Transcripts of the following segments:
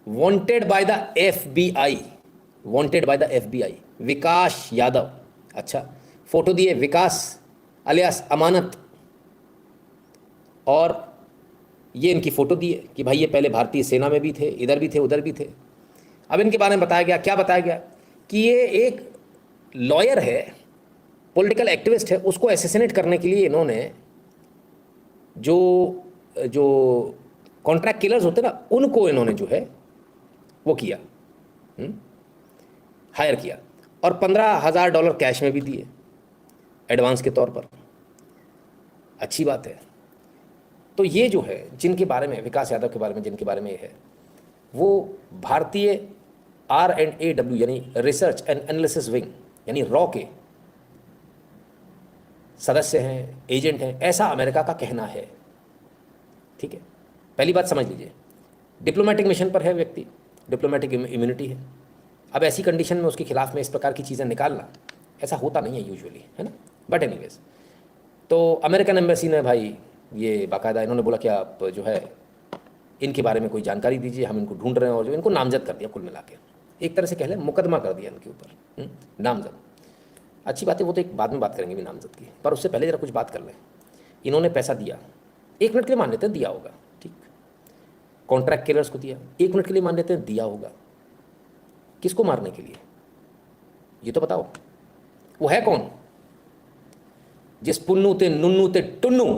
Wanted by the FBI, wanted by the FBI, Vikas Yadav. अच्छा, photo दिए विकास alias अमानत, और ये इनकी फोटो दी है कि भाई ये पहले भारतीय सेना में भी थे, इधर भी थे, उधर भी थे। अब इनके बारे में बताया गया, क्या बताया गया कि ये एक लॉयर है, पॉलिटिकल एक्टिविस्ट है, उसको असैसिनेट करने के लिए इन्होंने जो जो कॉन्ट्रैक्ट किलर्स होते ना, उनको इन्होंने जो है वो किया, हायर किया, और $15,000 कैश में भी दिए एडवांस के तौर पर। अच्छी बात है। तो ये जो है जिनके बारे में, विकास यादव के बारे में जिनके बारे में ये है, वो भारतीय R&AW यानी रिसर्च एंड एनालिसिस विंग यानी रॉ के सदस्य हैं, एजेंट हैं, ऐसा अमेरिका का कहना है। ठीक है, पहली बात समझ लीजिए, डिप्लोमेटिक मिशन पर है व्यक्ति, डिप्लोमेटिक इम्यूनिटी है। अब ऐसी कंडीशन में उसके खिलाफ में इस प्रकार की चीज़ें निकालना ऐसा होता नहीं है यूजुअली, है ना। बट एनीवेज, तो अमेरिकन एम्बेसी ने भाई ये बाकायदा इन्होंने बोला कि आप जो है इनके बारे में कोई जानकारी दीजिए, हम इनको ढूंढ रहे हैं, और जो इनको नामजद कर दिया कुल मिला के, एक तरह से कह लें मुकदमा कर दिया इनके ऊपर, नामजद। अच्छी बात है, वो तो एक बाद में बात करेंगे भी नामजद की, पर उससे पहले जरा कुछ बात कर लें। इन्होंने पैसा दिया, 1 मिनट के लिए मान लेते हैं दिया होगा, ठीक, कॉन्ट्रैक्ट किलर्स को दिया, 1 मिनट के लिए मान लेते हैं दिया होगा, किसको मारने के लिए ये तो बताओ। वो है कौन? जिस पुन्नू ते नुन्नू ते टुन्नू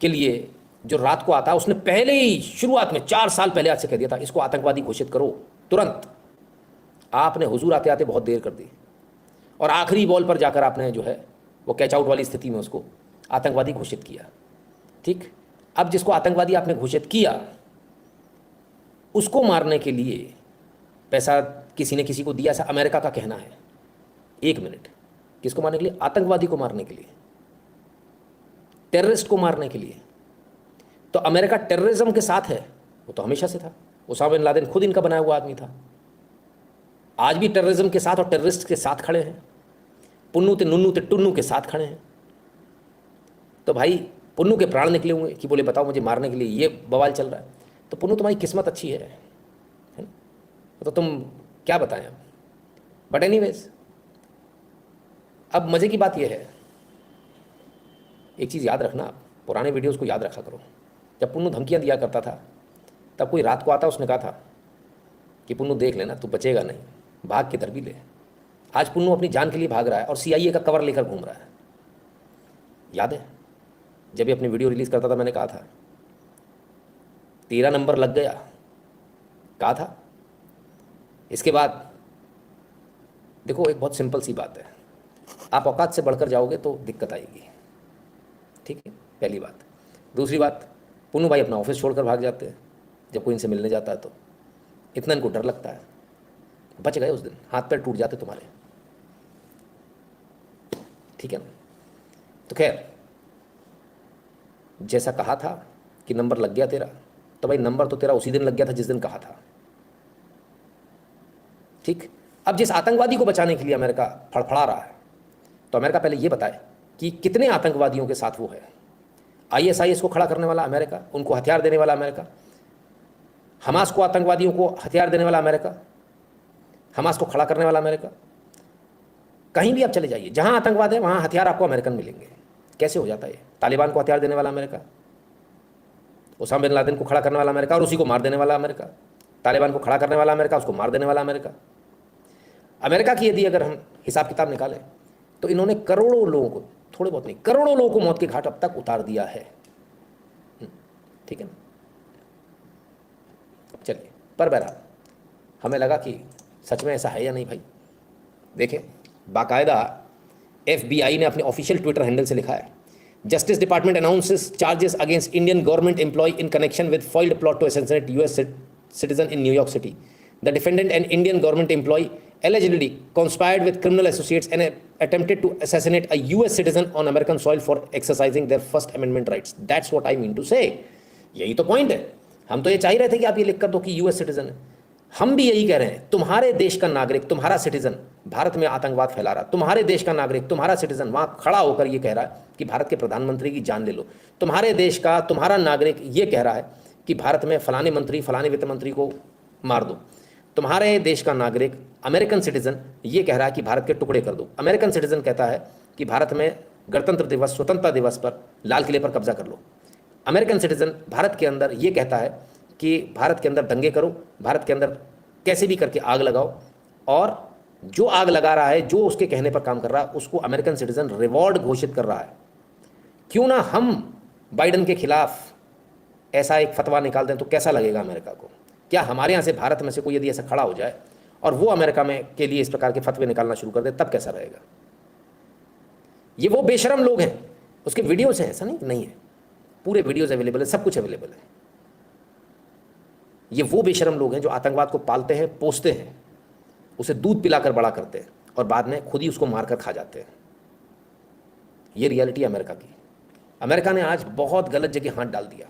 के लिए जो रात को आता है, उसने पहले ही शुरुआत में 4 साल पहले आज से कह दिया था इसको आतंकवादी घोषित करो तुरंत। आपने हुजूर आते आते बहुत देर कर दी, और आखिरी बॉल पर जाकर आपने जो है वो कैच आउट वाली स्थिति में उसको आतंकवादी घोषित किया। ठीक, अब जिसको आतंकवादी आपने घोषित किया उसको मारने के लिए पैसा किसी ने किसी को दिया, ऐसा अमेरिका का कहना है। 1 मिनट, किसको मारने के लिए? आतंकवादी को मारने के लिए, टेररिस्ट को मारने के लिए। तो अमेरिका टेररिज्म के साथ है, वो तो हमेशा से था। उसामा बिन लादेन खुद इनका बनाया हुआ आदमी था, आज भी टेररिज्म के साथ और टेररिस्ट के साथ खड़े हैं, पुन्नू ते नुन्नू ते टुन्नू के साथ खड़े हैं। तो भाई पुन्नू के प्राण निकले हुए कि बोले बताओ मुझे मारने के लिए ये बवाल चल रहा है। तो पुन्नू तुम्हारी किस्मत अच्छी है ना? तो तुम क्या बताएं अब। बट एनीवेज, अब मज़े की बात यह है, एक चीज़ याद रखना, आप पुराने वीडियोस को याद रखा करो। जब पुन्नू धमकियाँ दिया करता था तब कोई रात को आता, उसने कहा था कि पुन्नू देख लेना तू बचेगा नहीं, भाग किधर भी ले। आज पुन्नू अपनी जान के लिए भाग रहा है और CIA का कवर लेकर घूम रहा है। याद है जब ये अपनी वीडियो रिलीज़ करता था, मैंने कहा था 13 नंबर लग गया, कहा था। इसके बाद देखो, एक बहुत सिंपल सी बात है, आप औकात से बढ़कर जाओगे तो दिक्कत आएगी। ठीक है, पहली बात। दूसरी बात, पुन्नू भाई अपना ऑफिस छोड़कर भाग जाते हैं जब कोई इनसे मिलने जाता है, तो इतना इनको डर लगता है। बच गए उस दिन, हाथ पैर टूट जाते तुम्हारे। ठीक है ना। तो खैर, जैसा कहा था कि नंबर लग गया तेरा, तो भाई नंबर तो तेरा उसी दिन लग गया था जिस दिन कहा था। ठीक, अब जिस आतंकवादी को बचाने के लिए अमेरिका फड़फड़ा रहा है, तो अमेरिका पहले ये बताए कि कितने आतंकवादियों के साथ वो है। ISIS को खड़ा करने वाला अमेरिका, उनको हथियार देने वाला अमेरिका, हमास को, आतंकवादियों को हथियार देने वाला अमेरिका, हमास को खड़ा करने वाला अमेरिका। कहीं भी आप चले जाइए, जहां आतंकवाद है वहां हथियार आपको अमेरिकन मिलेंगे। कैसे हो जाता है? तालिबान को हथियार देने वाला अमेरिका, उसामा बिन लादेन को खड़ा करने वाला अमेरिका और उसी को मार देने वाला अमेरिका, तालिबान को खड़ा करने वाला अमेरिका, उसको मार देने वाला अमेरिका। अमेरिका की यदि अगर हम हिसाब किताब निकालें तो इन्होंने करोड़ों लोगों को, थोड़े बहुत नहीं, करोड़ों लोगों को मौत के घाट अब तक उतार दिया है। ठीक है ना। चलिए, पर बहरहाल हमें लगा कि सच में ऐसा है या नहीं भाई। देखें, बाकायदा FBI ने अपने ऑफिशियल ट्विटर हैंडल से लिखा है, justice department announces charges against Indian government employ in connection with foiled plot to assassinate US citizen in New York City. The defendant, an Indian government employee, allegedly conspired with criminal associates and attempted to assassinate a US citizen on American soil for exercising their First Amendment rights. That's what I mean to say. यही तो point है। हम तो ये चाह रहे थे कि आप ये लिख कर दो कि US सिटीजन है। हम भी यही कह रहे हैं, तुम्हारे देश का नागरिक, तुम्हारा सिटीजन भारत में आतंकवाद फैला रहा, तुम्हारे देश का नागरिक, तुम्हारा सिटीजन वहाँ खड़ा होकर ये कह रहा है कि भारत के प्रधानमंत्री की जान ले लो। तुम्हारे देश का तुम्हारा नागरिक ये कह रहा है कि भारत में फलाने मंत्री, फलाने वित्त मंत्री को मार दो। तुम्हारे देश का नागरिक अमेरिकन सिटीजन ये कह रहा है कि भारत के टुकड़े कर दो। अमेरिकन सिटीजन कहता है कि भारत में गणतंत्र दिवस, स्वतंत्रता दिवस पर लाल किले पर कब्जा कर लो। अमेरिकन सिटीजन भारत के अंदर ये कहता है कि भारत के अंदर दंगे करो, भारत के अंदर कैसे भी करके आग लगाओ, और जो आग लगा रहा है, जो उसके कहने पर काम कर रहा है, उसको अमेरिकन सिटीजन रिवॉर्ड घोषित कर रहा है। क्यों ना हम बाइडन के खिलाफ ऐसा एक फतवा निकाल दें, तो कैसा लगेगा अमेरिका को? क्या हमारे यहाँ से, भारत में से कोई यदि ऐसा खड़ा हो जाए और वो अमेरिका में के लिए इस प्रकार के फतवे निकालना शुरू कर दे, तब कैसा रहेगा? ये वो बेशरम लोग हैं, उसके वीडियोस हैं, ऐसा नहीं है, पूरे वीडियोस अवेलेबल है, सब कुछ अवेलेबल है। ये वो बेशरम लोग हैं जो आतंकवाद को पालते हैं, पोसते हैं, उसे दूध पिलाकर बड़ा करते हैं और बाद में खुद ही उसको मारकर खा जाते हैं। ये रियलिटी अमेरिका की। अमेरिका ने आज बहुत गलत जगह हाथ डाल दिया।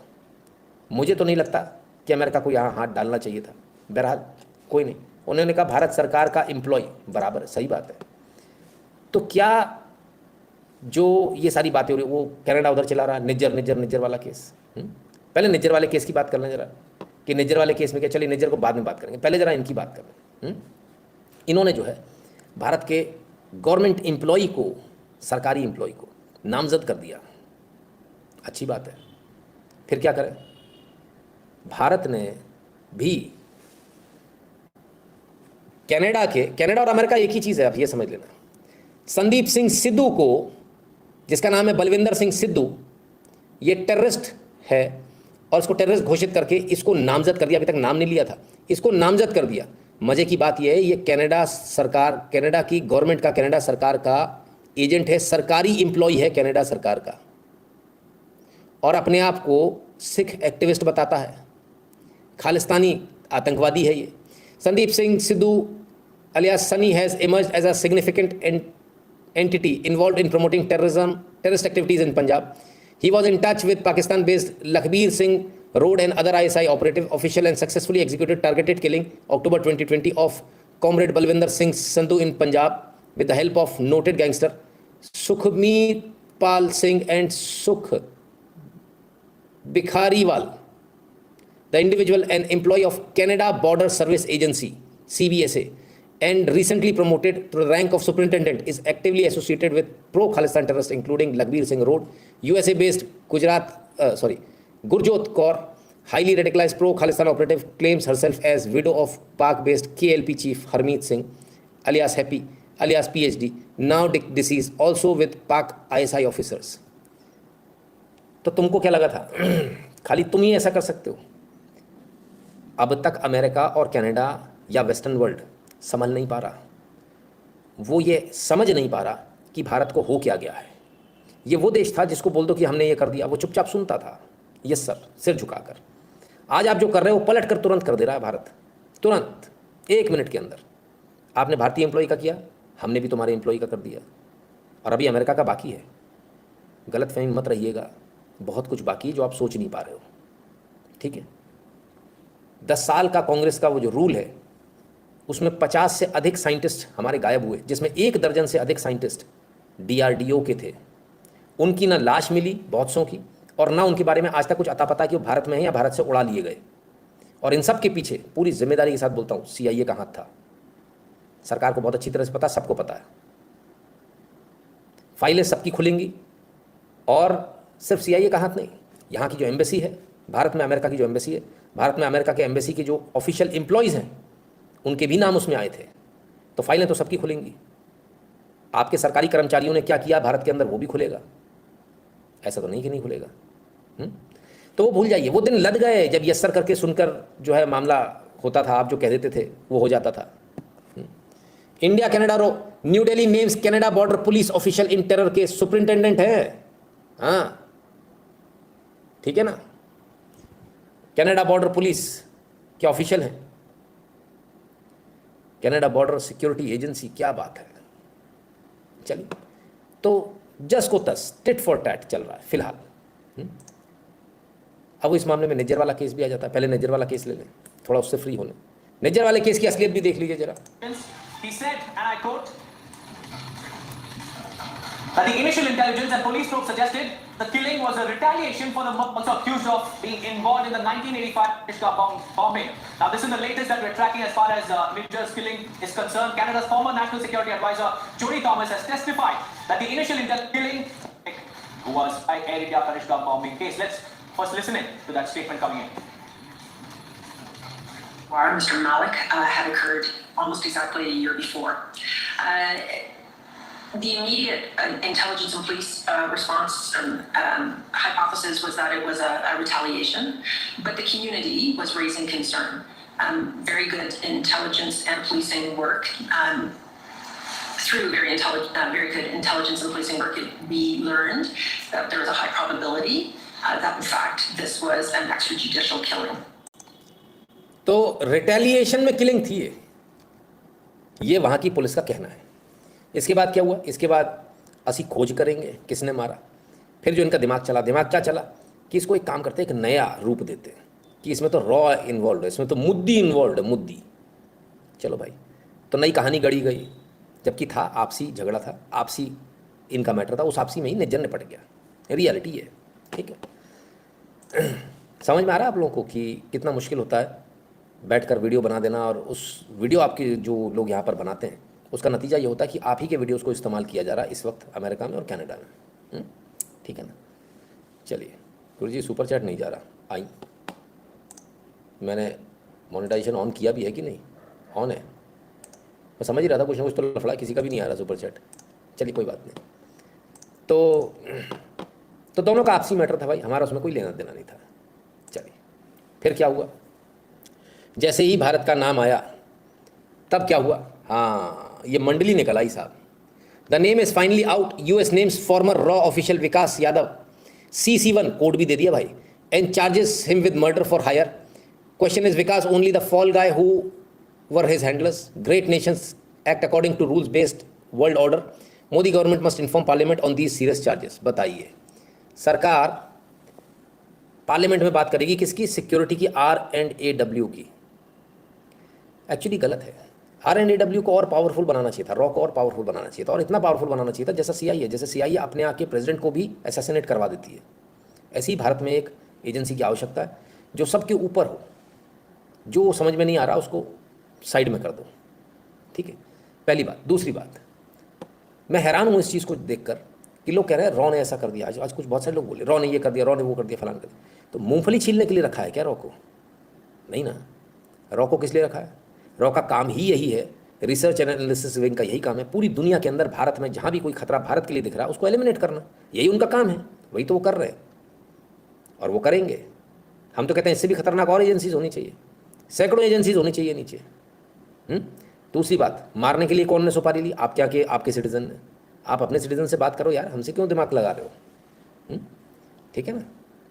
मुझे तो नहीं लगता कि अमेरिका को यहाँ हाथ डालना चाहिए था। बहरहाल कोई नहीं, उन्होंने कहा भारत सरकार का एम्प्लॉय, बराबर, सही बात है। तो क्या जो ये सारी बातें हो रही, वो कनाडा उधर चला रहा, निज्जर वाला केस। पहले निज्जर वाले केस की बात कर लें जरा, कि निज्जर वाले केस में क्या, चलिए निज्जर को बाद में बात करेंगे, पहले जरा इनकी बात कर लें। इन्होंने जो है भारत के गवर्नमेंट एम्प्लॉय को, सरकारी एम्प्लॉय को नामजद कर दिया, अच्छी बात है। फिर क्या करें? भारत ने भी कनाडा और अमेरिका एक ही चीज़ है, आप ये समझ लेना। संदीप सिंह सिद्धू को, जिसका नाम है बलविंदर सिंह सिद्धू, ये टेररिस्ट है और इसको टेररिस्ट घोषित करके इसको नामजद कर दिया। अभी तक नाम नहीं लिया था, इसको नामजद कर दिया। मजे की बात यह है, ये कनाडा सरकार, कनाडा की गवर्नमेंट का, कनाडा सरकार का एजेंट है, सरकारी एम्प्लॉय है कनाडा सरकार का, और अपने आप को सिख एक्टिविस्ट बताता है, खालिस्तानी आतंकवादी है ये। Sandeep Singh Sidhu alias Sunny has emerged as a significant entity involved in promoting terrorist activities in Punjab. He was in touch with Pakistan-based Lakhbir Singh Road and other ISI operative official and successfully executed targeted killing October 2020 of Comrade Balwinder Singh Sandhu in Punjab with the help of noted gangster Sukhmeet Pal Singh and Sukh Bikhariwal. The individual, an employee of Canada Border Service Agency (CBSA) and recently promoted to the rank of superintendent, is actively associated with pro-Khalistan terrorists including Lakhbir Singh Road, USA-based Gurjot Kaur, highly radicalized pro-Khalistan operative, claims herself as widow of Pak-based KLP chief Harmeet Singh, alias Happy, alias PhD, now deceased, also with Pak ISI officers. तो तुमको क्या लगा था खाली तुम ही ऐसा कर सकते हो? अब तक अमेरिका और कनाडा या वेस्टर्न वर्ल्ड समझ नहीं पा रहा, वो ये समझ नहीं पा रहा कि भारत को हो क्या गया है। ये वो देश था जिसको बोल दो कि हमने ये कर दिया, वो चुपचाप सुनता था, यस सर, सिर झुकाकर। आज आप जो कर रहे हो पलट कर तुरंत कर दे रहा है भारत, तुरंत 1 मिनट के अंदर। आपने भारतीय एम्प्लॉय का किया, हमने भी तुम्हारे एम्प्लॉय का कर दिया, और अभी अमेरिका का बाकी है। गलत फहमी मत रहिएगा, बहुत कुछ बाकी है जो आप सोच नहीं पा रहे हो, ठीक है। 10 साल का कांग्रेस का वो जो रूल है, उसमें 50 से अधिक साइंटिस्ट हमारे गायब हुए, जिसमें 1 दर्जन से अधिक साइंटिस्ट DRDO के थे। उनकी ना लाश मिली बहुत सौ की, और ना उनके बारे में आज तक कुछ अता पता कि वो भारत में है या भारत से उड़ा लिए गए। और इन सब के पीछे पूरी जिम्मेदारी के साथ बोलता हूँ CIA का हाथ था। सरकार को बहुत अच्छी तरह से पता, सबको पता है। फाइलें सबकी खुलेंगी, और सिर्फ CIA का हाथ नहीं, यहाँ की जो एम्बेसी है भारत में, अमेरिका की जो एम्बेसी है भारत में, अमेरिका के एम्बेसी के जो ऑफिशियल एम्प्लॉयज़ हैं उनके भी नाम उसमें आए थे। तो फाइलें तो सबकी खुलेंगी। आपके सरकारी कर्मचारियों ने क्या किया भारत के अंदर वो भी खुलेगा, ऐसा तो नहीं कि नहीं खुलेगा। तो वो भूल जाइए, वो दिन लद गए जब यस सर करके सुनकर जो है मामला होता था, आप जो कह देते थे वो हो जाता था। India Canada row, New Delhi names Canada border police official in terror case, superintendent है, हाँ ठीक है ना। कनाडा बॉर्डर पुलिस के ऑफिशियल हैं, कनाडा बॉर्डर सिक्योरिटी एजेंसी, क्या बात है। चलिए, तो जस को तस, टिट फॉर टैट चल रहा है फिलहाल। अब इस मामले में निज्जर वाला केस भी आ जाता है। पहले निज्जर वाला केस ले लें, थोड़ा उससे फ्री होने। निज्जर वाले केस की असलियत भी देख लीजिए जरा। He said, and I quote, that the initial intelligence and police probe suggested the killing was a retaliation for the also accused of being involved in the 1985 Kashgar bombing. Now, this is the latest that we're tracking as far as Mitchell's killing is concerned. Canada's former National Security Advisor, Jodie Thomas, has testified that the initial intel killing was by Air India Kashgar bombing case. Let's first listen in to that statement coming in. Mr. Malik had occurred almost exactly a year before. The immediate intelligence and police response hypothesis was that it was a retaliation, but the community was raising concern. Very good intelligence and policing work. Through very good intelligence and policing work, we learned that there was a high probability that in fact this was an extrajudicial killing. तो retaliation में killing थी ये वहाँ की police का कहना है। इसके बाद क्या हुआ? इसके बाद असी खोज करेंगे किसने मारा। फिर जो इनका दिमाग क्या चला कि इसको एक काम करते हैं, एक नया रूप देते हैं कि इसमें तो रॉ इन्वॉल्व है, इसमें तो मुद्दी इन्वॉल्व है, मुद्दी। चलो भाई, तो नई कहानी गढ़ी गई, जबकि था आपसी झगड़ा था, आपसी इनका मैटर था, उस आपसी में ही निज्जर निपट गया। रियलिटी है, ठीक है। समझ में आ रहा है आप लोगों को कि कितना मुश्किल होता है बैठकर वीडियो बना देना, और उस वीडियो आपके जो लोग यहाँ पर बनाते हैं उसका नतीजा ये होता है कि आप ही के वीडियोस को इस्तेमाल किया जा रहा है इस वक्त अमेरिका में और कनाडा में। ठीक है ना। चलिए गुरु जी, सुपर चैट नहीं जा रहा, आई मैंने मोनेटाइजेशन ऑन किया भी है कि नहीं? ऑन है। मैं समझ ही रहा था कुछ ना कुछ तो लफड़ा, किसी का भी नहीं आ रहा सुपर चैट। चलिए कोई बात नहीं। तो दोनों का आपसी मैटर था भाई, हमारा उसमें कोई लेना देना नहीं था। चलिए फिर क्या हुआ? जैसे ही भारत का नाम आया तब क्या हुआ? हाँ, ये मंडली निकल आई साहब। The name is finally out. US names former रॉ official Vikas Yadav, CC1 code भी दे दिया भाई, and charges him with murder for hire. Question is Vikas only the fall guy who were his handlers? Great nations act according to rules based world order. Modi government must inform parliament on these serious charges. बताइए, सरकार parliament में बात करेगी किसकी? Security की, R&AW की। Actually गलत है। R&AW को और पावरफुल बनाना चाहिए था, रॉ को और पावरफुल बनाना चाहिए था, और इतना पावरफुल बनाना चाहिए था जैसा CIA है। जैसे CIA अपने आके प्रेसिडेंट को भी असैसिनेट करवा देती है, ऐसी ही भारत में एक एजेंसी की आवश्यकता है जो सबके ऊपर हो। जो समझ में नहीं आ रहा उसको साइड में कर दो, ठीक है। पहली बात। दूसरी बात, मैं हैरान हूँ इस चीज़ को देखकर कि लोग कह रहे हैं रॉ ने ऐसा कर दिया। आज कुछ बहुत सारे लोग बोले रॉ ने ये कर दिया, रॉ ने वो कर दिया, फलान कर दिया। तो मूंगफली छीलने के लिए रखा है क्या रॉ को? नहीं ना। रॉ को किस लिए रखा है? रॉ का काम ही यही है, रिसर्च एंड एनालिसिस विंग का यही काम है, पूरी दुनिया के अंदर भारत में जहाँ भी कोई खतरा भारत के लिए दिख रहा है उसको एलिमिनेट करना। यही उनका काम है, वही तो वो कर रहे हैं और वो करेंगे। हम तो कहते हैं इससे भी खतरनाक और एजेंसीज होनी चाहिए, सैकड़ों एजेंसीज होनी चाहिए नीचे। दूसरी बात, मारने के लिए कौन ने सुपारी ली? आप क्या के आपके सिटीजन ने। आप अपने सिटीजन से बात करो यार, हमसे क्यों दिमाग लगा रहे हो? ठीक है ना।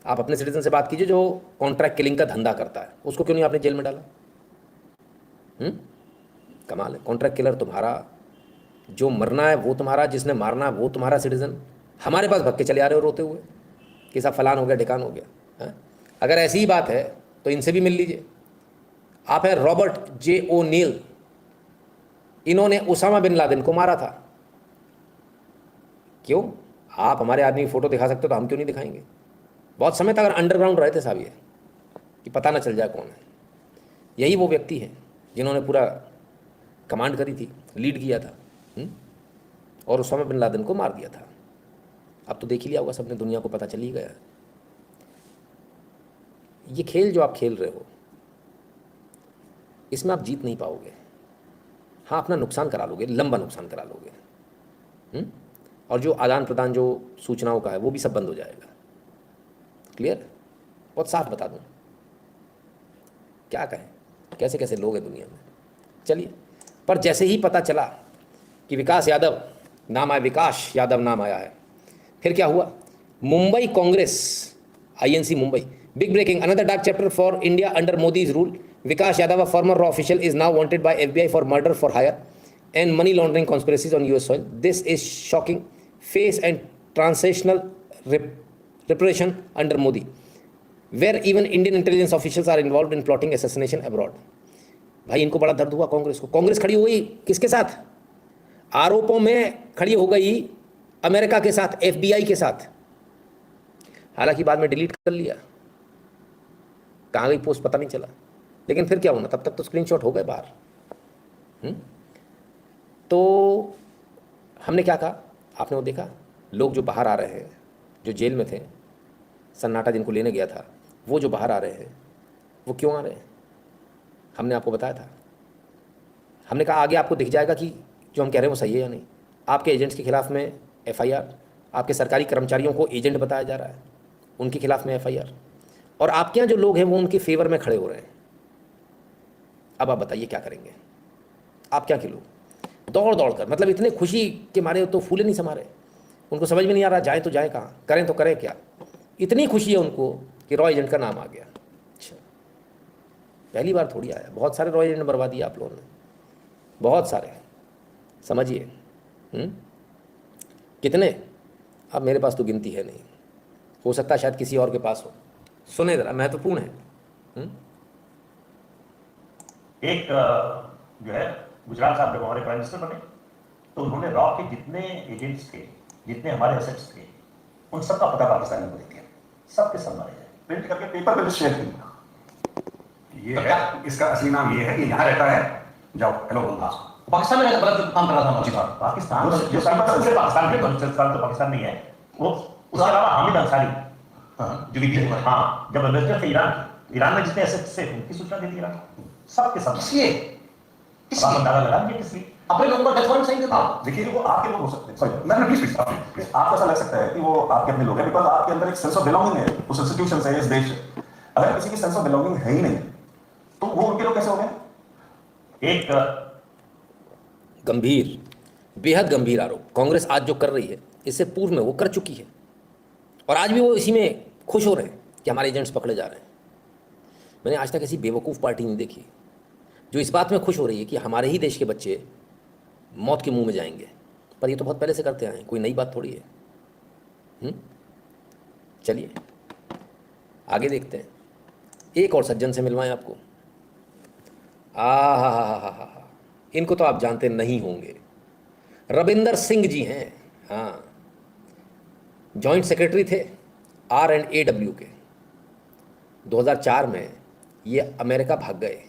आप अपने सिटीजन से बात कीजिए जो कॉन्ट्रैक्ट किलिंग का धंधा करता है, उसको क्यों नहीं आपने जेल में डाला? कमाल है। कॉन्ट्रैक्ट किलर तुम्हारा, जो मरना है वो तुम्हारा, जिसने मारना है वो तुम्हारा सिटीजन। हमारे पास भग के चले आ रहे हो रोते हुए कि साहब फलान हो गया, ढिकान हो गया है? अगर ऐसी ही बात है तो इनसे भी मिल लीजिए। आप है रॉबर्ट J. ओ'नील, इन्होंने उसामा बिन लादेन को मारा था। क्यों? आप हमारे आदमी की फोटो दिखा सकते हो तो हम क्यों नहीं दिखाएंगे? बहुत समय तक अगर अंडरग्राउंड रहे थे साहब ये, कि पता ना चल जाए कौन है। यही वो व्यक्ति है जिन्होंने पूरा कमांड करी थी, लीड किया था, और उसामा बिन लादेन को मार दिया था। अब तो देख ही लिया होगा सबने, दुनिया को पता चल ही गया। ये खेल जो आप खेल रहे हो इसमें आप जीत नहीं पाओगे। हाँ, अपना नुकसान करा लोगे, लंबा नुकसान करा लोगे, और जो आदान प्रदान जो सूचनाओं का है वो भी सब बंद हो जाएगा। क्लियर? बहुत साफ बता दूं, क्या कहें, कैसे कैसे लोग हैं दुनिया में। चलिए, पर जैसे ही पता चला कि विकास यादव नाम आया, विकास यादव नाम आया है, फिर क्या हुआ? Mumbai Congress, INC Mumbai, big breaking, another dark chapter for India under Modi's rule. Vikas Yadav, a former raw official, is now wanted by FBI for murder for hire and money laundering conspiracies on US soil. This is shocking face and transitional repression under Modi, where even Indian intelligence officials are involved in plotting assassination abroad. भाई इनको बड़ा दर्द हुआ कांग्रेस को। कांग्रेस खड़ी हो गई किसके साथ? आरोपों में खड़ी हो गई अमेरिका के साथ, FBI के साथ। हालांकि बाद में डिलीट कर लिया, कहाँ गई पोस्ट पता नहीं चला, लेकिन फिर क्या होना, तब तक तो स्क्रीनशॉट हो गए बाहर। तो हमने क्या कहा, आपने वो देखा, लोग जो बाहर आ रहे हैं, जो जेल में थे, सन्नाटा जिनको लेने गया था, वो जो बाहर आ रहे हैं, वो क्यों आ रहे हैं? हमने आपको बताया था, हमने कहा आगे आपको दिख जाएगा कि जो हम कह रहे हैं वो सही है या नहीं। आपके एजेंट्स के खिलाफ में FIR, आपके सरकारी कर्मचारियों को एजेंट बताया जा रहा है, उनके खिलाफ में FIR, और आपके यहाँ जो लोग हैं वो उनके फेवर में खड़े हो रहे हैं। अब आप बताइए क्या करेंगे? आप क्या के लोग दौड़ दौड़ कर, मतलब इतने खुशी के मारे तो फूले नहीं समा रहे, उनको समझ में नहीं आ रहा जाए तो जाए कहाँ, करें तो करें क्या। इतनी खुशी है उनको कि रॉ एजेंट का नाम आ गया। अच्छा, पहली बार थोड़ी आया, बहुत सारे रॉ एजेंट बर्बाद दिए आप लोगों ने, बहुत सारे, समझिए। कितने? अब मेरे पास तो गिनती है नहीं, हो सकता है शायद किसी और के पास हो। सुने जरा, महत्वपूर्ण है। एक जो है गुजरात साहब जब हमारे प्राइम मिनिस्टर बने तो उन्होंने रॉ के जितने एजेंट्स थे, जितने हमारे एसेट्स थे, उन सबका पता पाकिस्तान में दे दिया, सबके सब मारे जाए, प्रिंट करके पेपर पे शेयर किया। ये है इसका असली नाम, ये है कि यहाँ रहता है, जाओ हेलो बोल रहा, पाकिस्तान में गलत काम कर रहा था। जी हाँ, पाकिस्तान जो पाकिस्तान के बलूचिस्तान तो पाकिस्तान नहीं है वो, उसके अलावा हामिद अंसारी जो भी, हाँ, जब अमेरिका से ईरान में जितने एसेट्स थे उनकी सूचना दे दी, सबके सब। इसलिए अंदाजा लगा दिया किस लिए अपने लोगों पर डेथ वारंट सही देता है। देखिए वो आपके लोग हो सकते हैं, सॉरी मैं प्लीज आपको ऐसा लग सकता है कि वो आपके अपने लोग हैं, बिकॉज आपके अंदर एक सेंस ऑफ बिलोंगिंग है उस इंस्टीट्यूशन से, इस देश से। अगर किसी की सेंस ऑफ बिलोंगिंग है ही नहीं तो वो उनके लोग कैसे हो गए? एक गंभीर, बेहद गंभीर आरोप कांग्रेस आज जो कर रही है, इससे पूर्व में वो कर चुकी है, और आज भी वो इसी में खुश हो रहे हैं कि हमारे एजेंट्स पकड़े जा रहे हैं। मैंने आज तक ऐसी बेवकूफ़ पार्टी नहीं देखी जो इस बात में खुश हो रही है कि हमारे ही देश के बच्चे मौत के मुंह में जाएंगे, पर ये तो बहुत पहले से करते आए हैं, कोई नई बात थोड़ी है। चलिए आगे देखते हैं, एक और सज्जन से मिलवाएं आपको। हा, इनको तो आप जानते नहीं होंगे, रविंदर सिंह जी हैं। हाँ, जॉइंट सेक्रेटरी थे R&AW के। 2004 में ये अमेरिका भाग गए,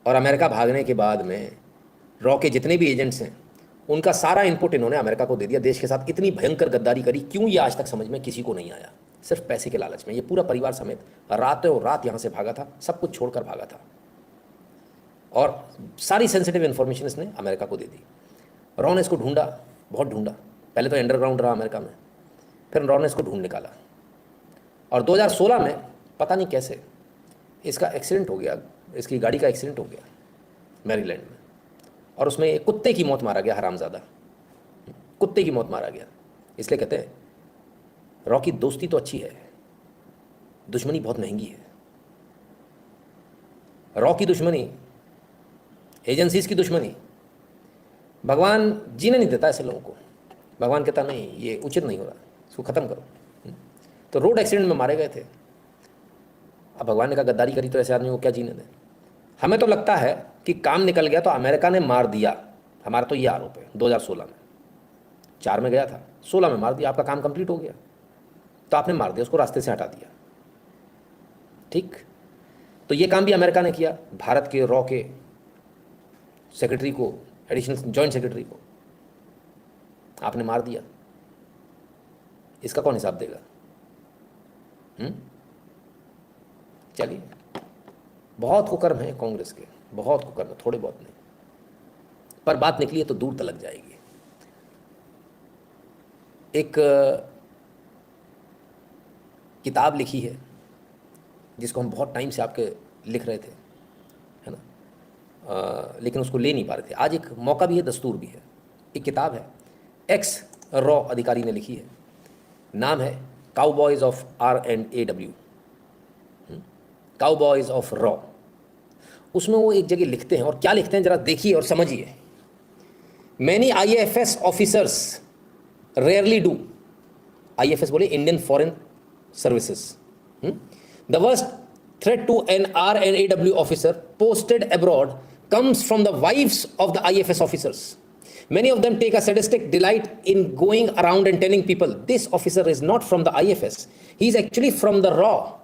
और अमेरिका भागने के बाद में रॉ के जितने भी एजेंट्स हैं उनका सारा इनपुट इन्होंने अमेरिका को दे दिया। देश के साथ इतनी भयंकर गद्दारी करी, क्यों ये आज तक समझ में किसी को नहीं आया। सिर्फ पैसे के लालच में ये पूरा परिवार समेत रातों रात यहाँ से भागा था, सब कुछ छोड़कर भागा था, और सारी सेंसिटिव इन्फॉर्मेशन इसने अमेरिका को दे दी। रॉ ने इसको ढूंढा, बहुत ढूंढा, पहले तो अंडरग्राउंड रहा अमेरिका में, फिर रॉ ने इसको ढूंढ निकाला, और 2016 में पता नहीं कैसे इसका एक्सीडेंट हो गया, इसकी गाड़ी का एक्सीडेंट हो गया मैरीलैंड में, और उसमें एक कुत्ते की मौत मारा गया, हरामजादा कुत्ते की मौत मारा गया। इसलिए कहते हैं रॉ की दोस्ती तो अच्छी है, दुश्मनी बहुत महंगी है। रॉ की दुश्मनी, एजेंसीज की दुश्मनी, भगवान जीने नहीं देता ऐसे लोगों को। भगवान कहता नहीं, ये उचित नहीं हो रहा, इसको ख़त्म करो। तो रोड एक्सीडेंट में मारे गए थे। अब भगवान ने कहा गद्दारी करी तो ऐसे आदमी को क्या जीने दें। हमें तो लगता है कि काम निकल गया, तो अमेरिका ने मार दिया, हमारा तो ये आरोप है। 2016 में 4 में गया था, 16 में मार दिया, आपका काम कंप्लीट हो गया, तो आपने मार दिया, उसको रास्ते से हटा दिया। ठीक, तो ये काम भी अमेरिका ने किया, भारत के रॉ के सेक्रेटरी को, एडिशनल जॉइंट सेक्रेटरी को आपने मार दिया, इसका कौन हिसाब देगा? चलिए, बहुत कुकर्म है कांग्रेस के, बहुत कुकर्म है, थोड़े बहुत नहीं, पर बात निकली है तो दूर तलक जाएगी। एक किताब लिखी है जिसको हम बहुत टाइम से आपके लिख रहे थे, है ना, लेकिन उसको ले नहीं पा रहे थे। आज एक मौका भी है, दस्तूर भी है। एक किताब है, एक्स रॉ अधिकारी ने लिखी है, नाम है cowboys of R&AW, cowboys of raw. उसमें वो एक जगह लिखते हैं, और क्या लिखते हैं जरा देखिए और समझिए। Many IFS officers rarely do, IFS बोले Indian foreign services, the worst threat to an R&AW officer posted abroad comes from the wives of the IFS officers. Many of them take a sadistic delight in going around and telling people, this officer is not from the IFS, he is actually from the RAW.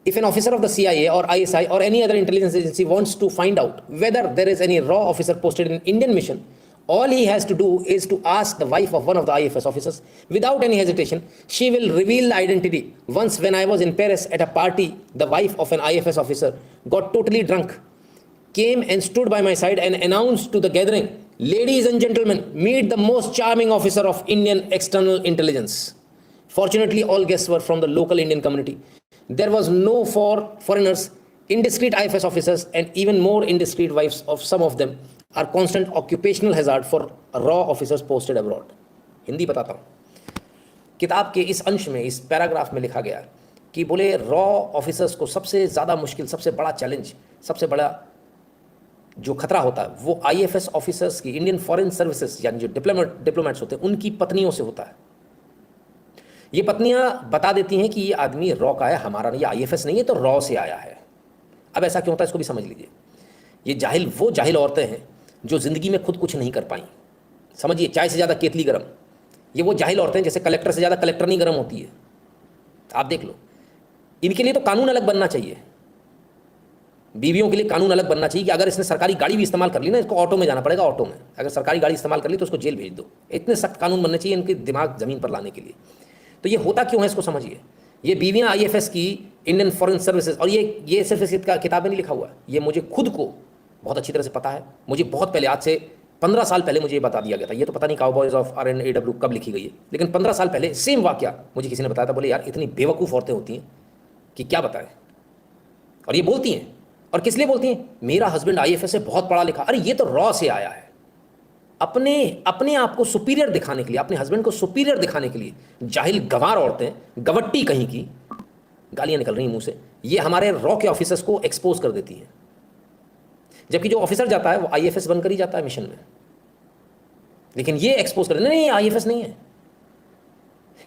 If an officer of the CIA or ISI or any other intelligence agency wants to find out whether there is any RAW officer posted in Indian mission, all he has to do is to ask the wife of one of the IFS officers. Without any hesitation, she will reveal the identity. Once when I was in Paris at a party, the wife of an IFS officer got totally drunk, came and stood by my side and announced to the gathering, ladies and gentlemen, meet the most charming officer of Indian external intelligence. Fortunately, all guests were from the local Indian community. There was no foreigners. Indiscreet IFS officers and even more indiscreet wives of some of them are constant occupational hazard for raw officers posted abroad. Hindi बताता हूँ। किताब के इस अंश में, इस paragraph में लिखा गया है कि बोले रॉ ऑफिसर्स को सबसे ज़्यादा मुश्किल, सबसे बड़ा चैलेंज, सबसे बड़ा जो खतरा होता है वो IFS ऑफिसर्स की, इंडियन फॉरेन सर्विसेज यानी जो डिप्लोमेट्स होते हैं उनकी पत्नियों से होता है। ये पत्नियां बता देती हैं कि ये आदमी रॉ का है, हमारा नहीं, ये IFS नहीं है, तो रॉ से आया है। अब ऐसा क्यों होता है इसको भी समझ लीजिए। ये जाहिल, वो जाहिल औरतें हैं जो ज़िंदगी में खुद कुछ नहीं कर पाई। समझिए, चाय से ज़्यादा केतली गर्म। ये वो जाहिल औरतें हैं जैसे कलेक्टर से ज़्यादा कलेक्टर नहीं गर्म होती है। आप देख लो, इनके लिए तो कानून अलग बनना चाहिए। बीवियों के लिए कानून अलग बनना चाहिए कि अगर इसने सरकारी गाड़ी भी इस्तेमाल कर ली ना, इसको ऑटो में जाना पड़ेगा। ऑटो में अगर सरकारी गाड़ी इस्तेमाल कर ली तो उसको जेल भेज दो। इतने सख्त कानून बनने चाहिए इनके दिमाग ज़मीन पर लाने के लिए। तो ये होता क्यों है इसको समझिए। ये बीवियाँ IFS की, इंडियन फॉरेन सर्विसेज, और ये सिर्फ इस किताब में नहीं लिखा हुआ है, ये मुझे खुद को बहुत अच्छी तरह से पता है। मुझे बहुत पहले, आज से 15 साल पहले मुझे ये बता दिया गया था। ये तो पता नहीं काउबॉयज ऑफ RNAW कब लिखी गई है, लेकिन 15 साल पहले सेम वाकया मुझे किसी ने बताया था। बोले यार इतनी बेवकूफ़ औरतें होती हैं कि क्या बताएं। और ये बोलती हैं, और किस लिए बोलती हैं, मेरा हस्बैंड IFS से बहुत पढ़ा लिखा। अरे ये तो रॉ से आया है। अपने आप को सुपीरियर दिखाने के लिए, अपने हस्बैंड को सुपीरियर दिखाने के लिए जाहिल गंवार औरतें, गवट्टी कहीं की, गालियां निकल रही मुंह से, ये हमारे रॉ के ऑफिसर्स को एक्सपोज कर देती हैं। जबकि जो ऑफिसर जाता है वो IFS बनकर ही जाता है मिशन में, लेकिन ये एक्सपोज कर देते नहीं, IFS नहीं है।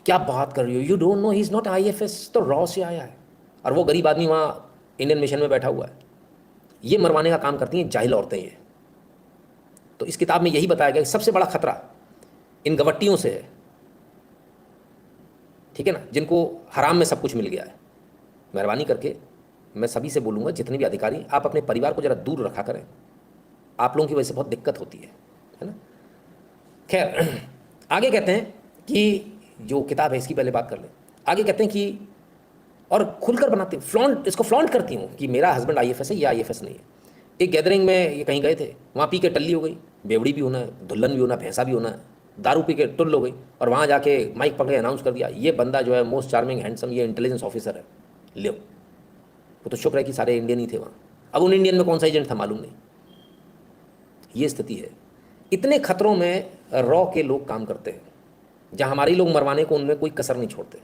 क्या बात कर रही हो, you don't know he is not IFS, तो रॉ से आया है। और वो गरीब आदमी वहाँ इंडियन मिशन में बैठा हुआ है। ये मरवाने का काम करती हैं जाहिल औरतें ये। तो इस किताब में यही बताया गया कि सबसे बड़ा खतरा इन गवट्टियों से है, ठीक है ना, जिनको हराम में सब कुछ मिल गया है। मेहरबानी करके मैं सभी से बोलूँगा, जितने भी अधिकारी, आप अपने परिवार को ज़रा दूर रखा करें। आप लोगों की वजह से बहुत दिक्कत होती है ना। खैर, आगे कहते हैं कि जो किताब है इसकी पहले बात कर लें। आगे कहते हैं कि और खुलकर बनाते, इसको फ्लॉन्ट करती हूँ कि मेरा हस्बैंड IFS है या IFS नहीं है। एक गैदरिंग में ये कहीं गए थे, वहाँ पी के टल्ली हो गई, बेवड़ी भी होना है, दुल्हन भी होना है, भैंसा भी होना है, दारू पी के टुल्ल हो गई, और वहाँ जाके माइक पकड़े अनाउंस कर दिया, ये बंदा जो है मोस्ट चार्मिंग हैंडसम, ये इंटेलिजेंस ऑफिसर है। ले वो तो शुक्र है कि सारे इंडियन ही थे वहाँ। अब उन इंडियन में कौन सा एजेंट था मालूम नहीं। ये स्थिति है। इतने खतरों में रॉ के लोग काम करते हैं, जहाँ हमारे लोग मरवाने को उनमें कोई कसर नहीं छोड़ते।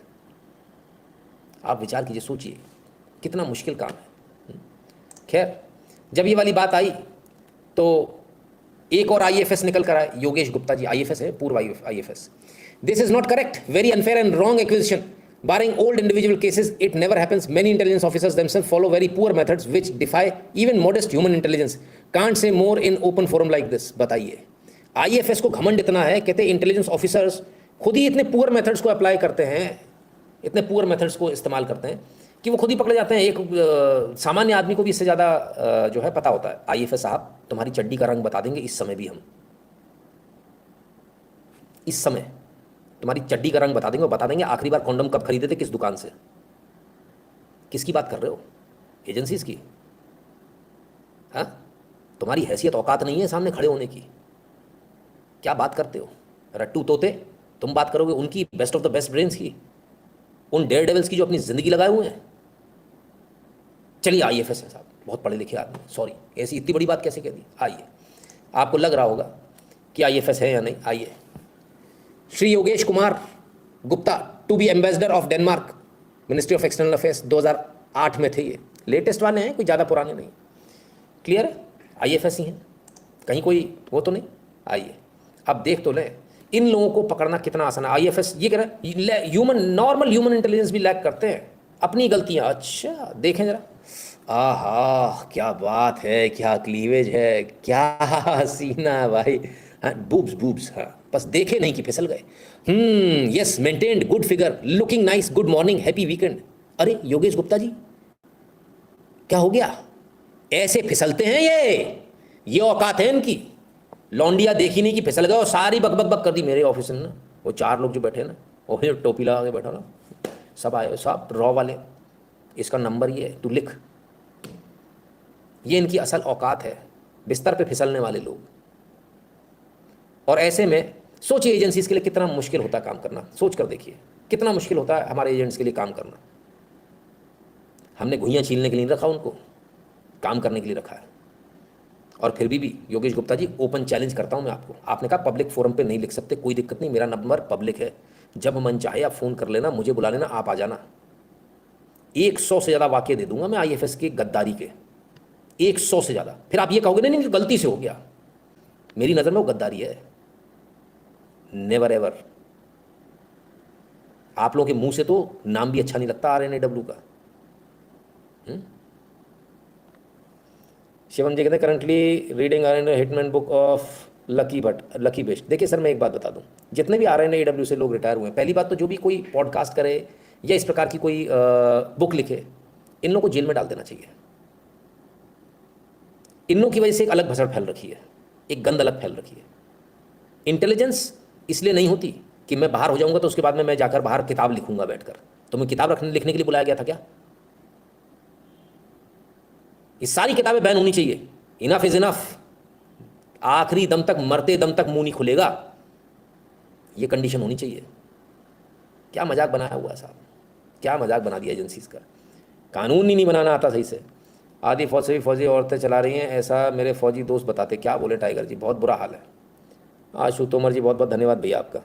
आप विचार कीजिए, सोचिए कितना मुश्किल काम है। खैर, जब ये वाली बात आई तो एक और IFS निकल कर आए, योगेश गुप्ता जी, IFS है, पूर्व IFS। This is not correct, very unfair and wrong acquisition. Barring old individual cases, it never happens. Many intelligence officers themselves follow very poor methods which defy even modest human intelligence. Can't say more in open forum like this. बताइए, IFS को घमंड इतना है, कहते intelligence officers खुद ही इतने poor methods को apply करते हैं, इतने पुअर मेथड्स को इस्तेमाल करते हैं कि वो खुद ही पकड़े जाते हैं। एक सामान्य आदमी को भी इससे ज़्यादा जो है पता होता है। IFS साहब, तुम्हारी चड्डी का रंग बता देंगे इस समय भी हम, इस समय तुम्हारी चड्डी का रंग बता देंगे, और बता देंगे आखिरी बार कॉन्डम कब खरीदे थे, किस दुकान से। किसकी बात कर रहे हो, एजेंसीज की? हाँ, तुम्हारी हैसियत औकात नहीं है सामने खड़े होने की। क्या बात करते हो, रट्टू तोते। तुम बात करोगे उनकी best of the best brains की, उन डेयर डेविल्स की जो अपनी ज़िंदगी लगाए हुए हैं। चलिए, IFS है साहब, बहुत पढ़े लिखे आदमी, सॉरी ऐसी इतनी बड़ी बात कैसे कह दी। आइए, आपको लग रहा होगा कि IFS है या नहीं। आइए, Shri Yogesh Kumar Gupta to be ambassador of Denmark, ministry of external affairs, 2008 में थे। ये लेटेस्ट वाले हैं, कोई ज़्यादा पुराने नहीं। क्लियर है, IFS ही हैं, कहीं कोई वो तो नहीं। आइए अब देख तो लें इन लोगों को पकड़ना कितना आसान है। IFS ये कह रहा है नॉर्मल ह्यूमन इंटेलिजेंस भी लैक करते हैं, अपनी गलतियाँ। अच्छा देखें जरा, आहा क्या बात है, क्या क्लीवेज है, क्या सीना है भाई। हाँ बूब्स बूब्स, हाँ बस देखे नहीं कि फिसल गए। Yes, maintained good figure, looking nice, good morning, happy weekend. अरे योगेश गुप्ता जी क्या हो गया? ऐसे फिसलते हैं ये औकात है इनकी। लौंडिया देखी नहीं कि फिसल गए और सारी बक बक बक कर दी मेरे ऑफिस में ना। वो 4 लोग जो बैठे ना, वो जो टोपी लगा के बैठा ना, सब आए, सब रॉ वाले। इसका नंबर ये है, तू लिख। ये इनकी असल औकात है, बिस्तर पे फिसलने वाले लोग। और ऐसे में सोचिए एजेंसीज के लिए कितना मुश्किल होता है काम करना। सोच कर देखिए कितना मुश्किल होता है हमारे एजेंट्स के लिए काम करना। हमने घुइयाँ छीलने के लिए नहीं रखा उनको, काम करने के लिए रखा है। और फिर भी योगेश गुप्ता जी ओपन चैलेंज करता हूं मैं आपको। आपने कहा पब्लिक फोरम पे नहीं लिख सकते, कोई दिक्कत नहीं, मेरा नंबर पब्लिक है, जब मन चाहे आप फ़ोन कर लेना, मुझे बुला लेना, आप आ जाना। 100 से ज़्यादा वाक्य दे दूंगा मैं IFS के गद्दारी के, 100 से ज़्यादा। फिर आप ये कहोगे नहीं गलती से हो गया, मेरी नज़र में वो गद्दारी है। Never ever. आप लोगों के मुंह से तो नाम भी अच्छा नहीं लगता RNAW का। शिवम जी कहते हैं currently reading RNA hitman book of lucky best. देखिए सर मैं एक बात बता दूं, जितने भी RNAW से लोग रिटायर हुए हैं, पहली बात तो जो भी कोई पॉडकास्ट करे या इस प्रकार की कोई बुक लिखे, इन लोगों को जेल में डाल देना चाहिए। इन लोगों की वजह से एक अलग भसड़ फैल रखी है, एक गंद अलग फैल रखी है। इंटेलिजेंस इसलिए नहीं होती कि मैं बाहर हो जाऊंगा तो उसके बाद में मैं जाकर बाहर किताब लिखूंगा बैठकर। तो मैं किताब लिखने के लिए बुलाया गया था क्या? ये सारी किताबें बैन होनी चाहिए। Enough is enough. आखिरी दम तक, मरते दम तक मुंह नहीं खुलेगा, ये कंडीशन होनी चाहिए। क्या मजाक बनाया हुआ है साहब, क्या मजाक बना दिया एजेंसीज का। कानून ही नहीं बनाना आता सही से। आधी फौज से भी फौजी औरतें चला रही हैं, ऐसा मेरे फौजी दोस्त बताते। क्या बोले टाइगर जी, बहुत बुरा हाल है। आशु तोमर जी बहुत बहुत धन्यवाद भैया आपका।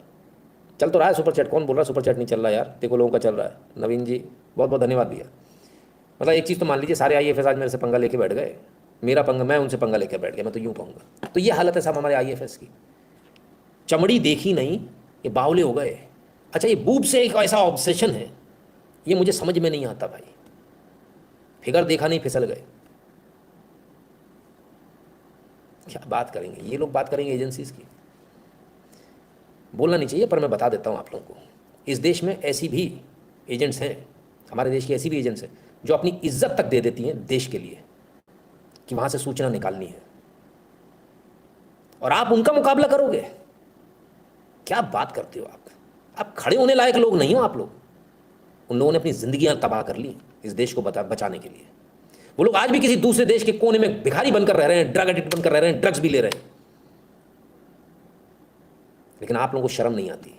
चल तो रहा है सुपर चैट, कौन बोल रहा है सुपर चैट नहीं चल रहा यार? देखो लोगों का चल रहा है। नवीन जी बहुत बहुत धन्यवाद भैया। मतलब एक चीज़ तो मान लीजिए, सारे IFS आज मेरे से पंगा लेके बैठ गए, मेरा पंगा, मैं उनसे पंगा लेके बैठ गया, मैं तो यूँ कहूँगा। तो ये हालत है साहब हमारे IFS की। चमड़ी देखी नहीं, ये बावले हो गए। अच्छा ये बूब से एक ऐसा ऑब्सेशन है, ये मुझे समझ में नहीं आता भाई। फिगर देखा नहीं फिसल गए। क्या बात करेंगे ये लोग, बात करेंगे एजेंसीज की। बोलना नहीं चाहिए पर मैं बता देता हूँ आप लोगों को, इस देश में ऐसी भी एजेंट्स हैं, हमारे देश की ऐसी भी एजेंट्स हैं जो अपनी इज्जत तक दे देती हैं देश के लिए कि वहां से सूचना निकालनी है, और आप उनका मुकाबला करोगे? क्या बात करते हो आप खड़े होने लायक लोग नहीं हो आप लोग। उन लोगों ने अपनी जिंदगियां तबाह कर ली इस देश को बचाने के लिए। वो लोग आज भी किसी दूसरे देश के कोने में भिखारी बनकर रह रहे हैं, ड्रग एडिक्ट बनकर रह रहे हैं, ड्रग्स भी ले रहे हैं, लेकिन आप लोगों को शर्म नहीं आती।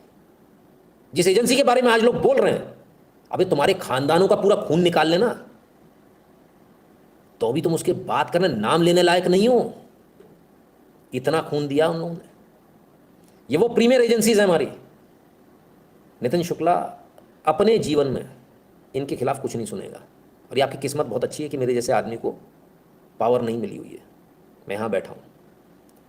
जिस एजेंसी के बारे में आज लोग बोल रहे हैं, अबे तुम्हारे खानदानों का पूरा खून निकाल लेना तो भी तुम उसके बात करने, नाम लेने लायक नहीं हो। इतना खून दिया उन लोगों ने। ये वो प्रीमियर एजेंसीज है हमारी। नितिन शुक्ला अपने जीवन में इनके खिलाफ कुछ नहीं सुनेगा। और ये आपकी किस्मत बहुत अच्छी है कि मेरे जैसे आदमी को पावर नहीं मिली हुई है, मैं यहाँ बैठा हूँ।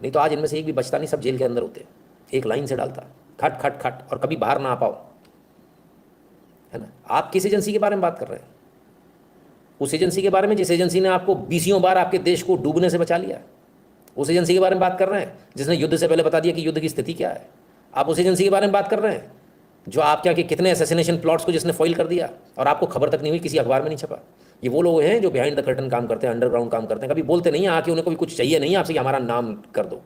नहीं तो आज इनमें से एक भी बचता नहीं, सब जेल के अंदर होते। एक लाइन से डालता खट खट खट, और कभी बाहर ना आ पाओ, है ना। आप किस एजेंसी के बारे में बात कर रहे हैं? उस एजेंसी के बारे में जिस एजेंसी ने आपको 20 बार आपके देश को डूबने से बचा लिया। उस एजेंसी के बारे में बात कर रहे हैं जिसने युद्ध से पहले बता दिया कि युद्ध की स्थिति क्या है। आप उस एजेंसी के बारे में बात कर रहे हैं जो आपके यहाँ के कितने असैसिनेशन प्लॉट्स को जिसने फॉइल कर दिया और आपको खबर तक नहीं हुई, किसी अखबार में नहीं छपा। ये वो लोग हैं जो बिहाइंड द कर्टन काम करते हैं, अंडरग्राउंड काम करते हैं, कभी बोलते नहीं हैं आके, उन्हें कभी कुछ चाहिए नहीं आपसे कि हमारा नाम कर दो,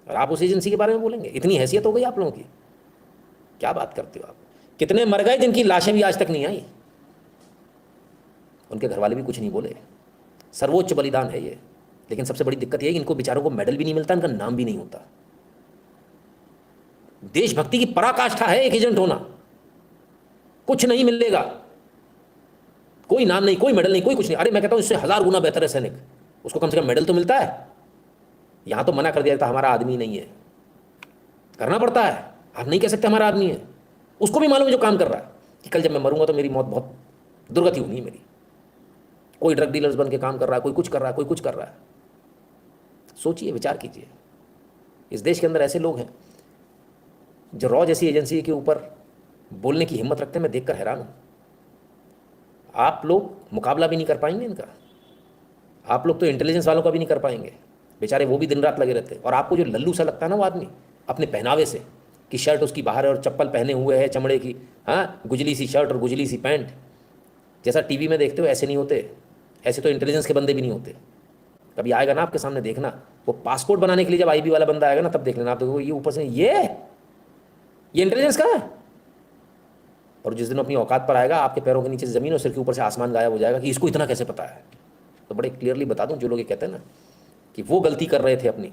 और आप उस एजेंसी के बारे में बोलेंगे। इतनी हैसियत हो गई आप लोगों की, क्या बात करते हो आप। कितने मर गए जिनकी लाशें भी आज तक नहीं आई, उनके घर वाले भी कुछ नहीं बोले। सर्वोच्च बलिदान है ये। लेकिन सबसे बड़ी दिक्कत ये है कि इनको बेचारों को मेडल भी नहीं मिलता, इनका नाम भी नहीं होता। देशभक्ति की पराकाष्ठा है एक एजेंट होना। कुछ नहीं मिलेगा, कोई नाम नहीं, कोई मेडल नहीं, कोई कुछ नहीं। अरे मैं कहता हूं इससे 1000 गुना बेहतर है सैनिक, उसको कम से कम मेडल तो मिलता है। यहां तो मना कर दिया जाता हमारा आदमी नहीं है, करना पड़ता है। आप नहीं कह सकते हमारा आदमी है, उसको भी मालूम है जो काम कर रहा है कि कल जब मैं मरूंगा तो मेरी मौत बहुत दुर्गति होनी है मेरी। कोई ड्रग डीलर्स बन के काम कर रहा है, कोई कुछ कर रहा है, कोई कुछ कर रहा है। सोचिए, विचार कीजिए। इस देश के अंदर ऐसे लोग हैं जो रॉ जैसी एजेंसी के ऊपर बोलने की हिम्मत रखते हैं। मैं देखकर हैरान हूं। आप लोग मुकाबला भी नहीं कर पाएंगे इनका। आप लोग तो इंटेलिजेंस वालों का भी नहीं कर पाएंगे। बेचारे वो भी दिन रात लगे रहते हैं। और आपको जो लल्लू सा लगता है ना वो आदमी अपने पहनावे से, कि शर्ट उसकी बाहर है और चप्पल पहने हुए है चमड़े की, हाँ, गुजली सी शर्ट और गुजली सी पैंट, जैसा टीवी में देखते हो ऐसे नहीं होते। ऐसे तो इंटेलिजेंस के बंदे भी नहीं होते। कभी आएगा ना आपके सामने, देखना, वो पासपोर्ट बनाने के लिए जब आईबी वाला बंदा आएगा ना, तब देख लेना आप, देखो ये ऊपर से ये इंटेलिजेंस का है। और जिस दिन अपनी औकात पर आएगा, आपके पैरों के नीचे से ज़मीन और सिर के ऊपर से आसमान गायब हो जाएगा कि इसको इतना कैसे पता है। तो बड़े क्लियरली बता दूं, जो लोग ये कहते हैं ना कि वो गलती कर रहे थे अपनी,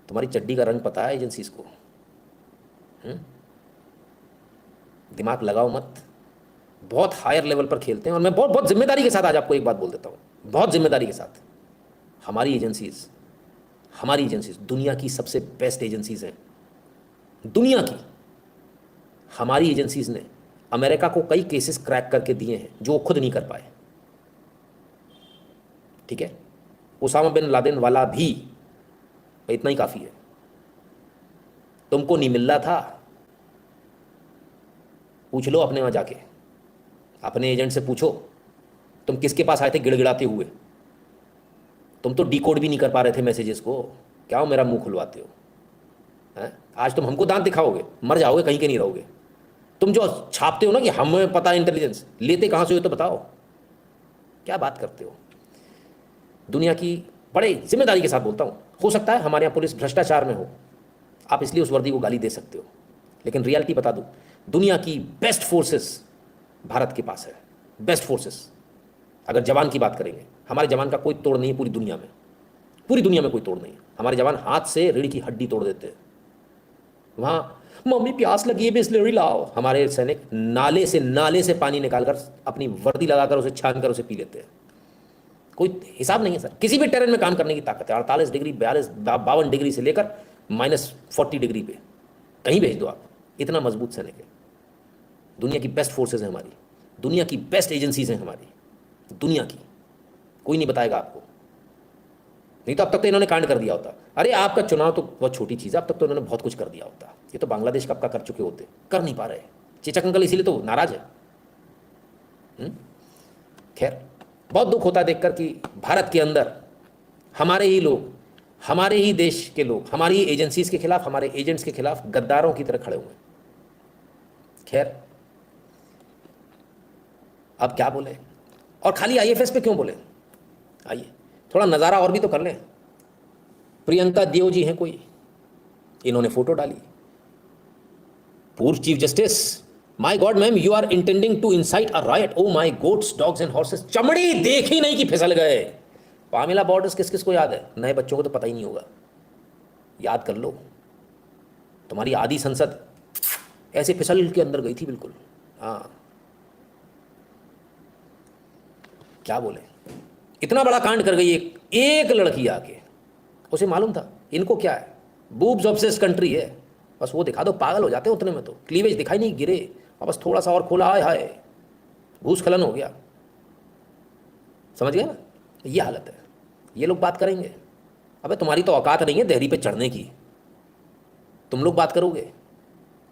तुम्हारी चड्डी का रंग पता है एजेंसीज को। दिमाग लगाओ मत, बहुत हायर लेवल पर खेलते हैं। और मैं बहुत बहुत जिम्मेदारी के साथ आज आपको एक बात बोल देता हूँ, बहुत जिम्मेदारी के साथ, हमारी एजेंसीज दुनिया की सबसे बेस्ट एजेंसीज हैं, दुनिया की। हमारी एजेंसीज ने अमेरिका को कई केसेस क्रैक करके दिए हैं जो वो खुद नहीं कर पाए। ठीक है, उसामा बिन लादेन वाला भी, इतना ही काफ़ी है। तुमको नहीं मिल रहा था, पूछ लो अपने वहाँ जाके, अपने एजेंट से पूछो तुम किसके पास आए थे गिड़गिड़ाते हुए। तुम तो डिकोड भी नहीं कर पा रहे थे मैसेजेस को, क्या हो मेरा मुंह खुलवाते हो हैं? आज तुम हमको दांत दिखाओगे, मर जाओगे, कहीं के नहीं रहोगे। तुम जो छापते हो ना कि हमें पता है इंटेलिजेंस, लेते कहाँ से हो तो बताओ, क्या बात करते हो। दुनिया की, बड़े जिम्मेदारी के साथ बोलता हूँ, हो सकता है हमारे यहाँ पुलिस भ्रष्टाचार में हो, आप इसलिए उस वर्दी को गाली दे सकते हो, लेकिन रियलिटी बता दूँ, दुनिया की बेस्ट फोर्सेस भारत के पास है, बेस्ट फोर्सेस। अगर जवान की बात करेंगे, हमारे जवान का कोई तोड़ नहीं है पूरी दुनिया में, पूरी दुनिया में कोई तोड़ नहीं है। हमारे जवान हाथ से रीढ़ की हड्डी तोड़ देते हैं। वहाँ मम्मी प्यास लगी है बिस्लरी लाओ, हमारे सैनिक नाले से पानी निकालकर अपनी वर्दी लगाकर उसे छान कर उसे पी लेते हैं। कोई हिसाब नहीं है सर, किसी भी टेरेन में काम करने की ताकत है। 48 डिग्री 52 डिग्री से लेकर -40 डिग्री पे कहीं भेज दो आप, इतना मजबूत सैनिक है। दुनिया की बेस्ट फोर्सेज हैं हमारी, दुनिया की बेस्ट एजेंसीज हैं हमारी, दुनिया की। कोई नहीं बताएगा आपको, नहीं तो अब तक तो इन्होंने कांड कर दिया होता। अरे आपका चुनाव तो बहुत छोटी चीज़ है, अब तक तो इन्होंने बहुत कुछ कर दिया होता। ये तो बांग्लादेश कब का कर चुके होते, कर नहीं पा रहे। चेचक अंकल इसीलिए तो नाराज है। खैर, बहुत दुख होता है देखकर कि भारत के अंदर हमारे ही लोग, हमारे ही देश के लोग, हमारी ही एजेंसीज के खिलाफ, हमारे एजेंट्स के खिलाफ गद्दारों की तरह खड़े हुए हैं। खैर, अब क्या बोले, और खाली आईएफएस पे क्यों बोले। आइए थोड़ा नज़ारा और भी तो कर लें। प्रियंका देव जी हैं कोई, इन्होंने फोटो डाली, पूर्व chief justice, my god ma'am you are intending to incite a riot, oh my goats dogs and horses. चमड़ी देखी नहीं कि फिसल गए। पामेला बॉर्डर्स किस किस को याद है, नए बच्चों को तो पता ही नहीं होगा, याद कर लो। तुम्हारी आधी संसद ऐसे फिसल के अंदर गई थी बिल्कुल। हाँ, क्या बोले, इतना बड़ा कांड कर गई एक लड़की आके। उसे मालूम था इनको क्या है, बूब्स ऑब्सेस्ड कंट्री है, बस वो दिखा दो, पागल हो जाते हैं उतने में। तो क्लीवेज दिखाई नहीं, गिरे और बस थोड़ा सा और खोला, हाय हाय भूस्खलन हो गया। समझ गया ना, ये हालत है। ये लोग बात करेंगे, अबे तुम्हारी तो औकात नहीं है देहरी पे चढ़ने की, तुम लोग बात करोगे।